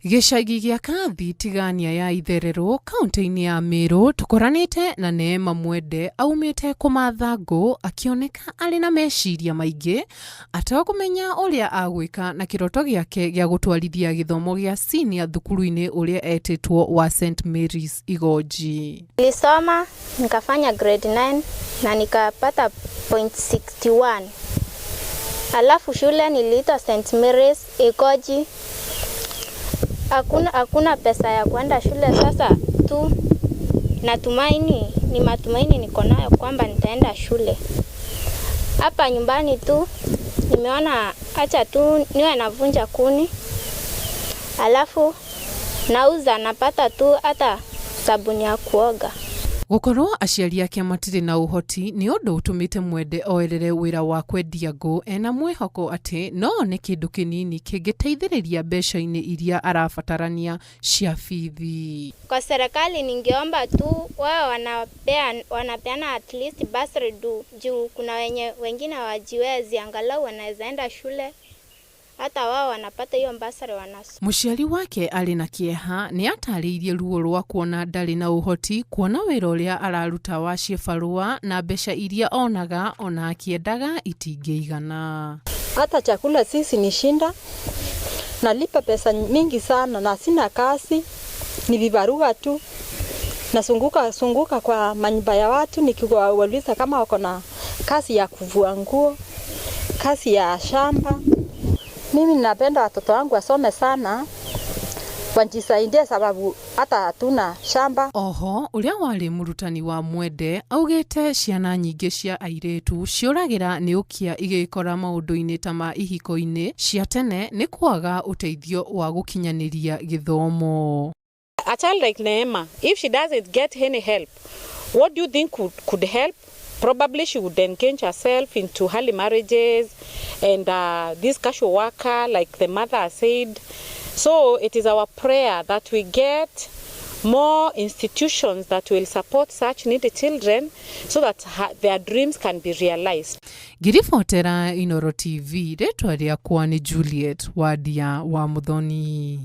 Gĩcagi gĩa Kathi tigania ya Itherero kaunti-inĩ ya Meru tukoranĩte na Neema Mwende aumĩte kũmatha ngũ akĩoneka arĩ na meciria maingĩ ategũmenya ũrĩa agwĩka na kĩroto gĩake gĩa gũtwarithia gĩthomo gĩa senior thukuru-inĩ ũrĩa etĩtwo wa St Mary's Igonji. Nilisoma nikafanya grade 9 na nikapata point 61. Alafu shule niliitwa St Mary's Igonji. Hakuna pesa ya kwenda shule, sasa tu matumaini niko nayo kwamba nitaenda shule. Hapa nyumbani tu nimeona acha tu niwe navunja kuni, alafu nauza napata tu hata sabuni ya kuoga. Gũkorwo aciari ake matirĩ na ũhoti nĩ ũndũ ũtũmĩte Mwende oerere wĩra wa kwendia ngũ ena mwĩhoko atĩ no one kĩndũ kĩnini kĩngĩteithĩrĩria mbeca-inĩ iria arabatarania cia bithi. Kwa serikali ningeomba tu wao wanapeana at least bursary juu kuna wengine hawajiwezi, angalau wanaweza enda shule. Hata wao wanapata hiyo bursary wanasoma. Mũciari wake arĩ na kĩeha nĩ atarĩirie ruo rwa kuona ndarĩ na ũhoti kuona wĩra ũrĩa araruta wa cibarua na mbeca iria onaga ona akĩendaga itingĩigana. Hata chakula sisi ni shinda, nalipa pesa mingi sana na sina kazi, ni vibarua tu. Nasunguka kwa manyumba ya watu nikiwauliza kama wako na kazi ya kuvua nguo, kazi ya shamba. Mimi ninapenda watoto wangu wasome sana, wanjisaidie sababu hata hatuna shamba. Oho, ũrĩa warĩ mũrutani wa Mwende augĩte ciana nyingĩ cia airĩtu ciũragĩra nĩ ũkia igĩkora maũndũ-inĩ ta ma ihiko-inĩ cia tene nĩ kwaga ũteithio wa gũkinyanĩria gĩthomo. A child like Neema, if she doesn't get any help, what do you think could help? Probably she would engage herself into early marriages and this casual worker, like the mother said. So it is our prayer that we get more institutions that will support such needy children so that their dreams can be realized. Ngiribotera Inooro TV, rĩtwa rĩakwa nĩ Juliet Wadia wa Muthoni.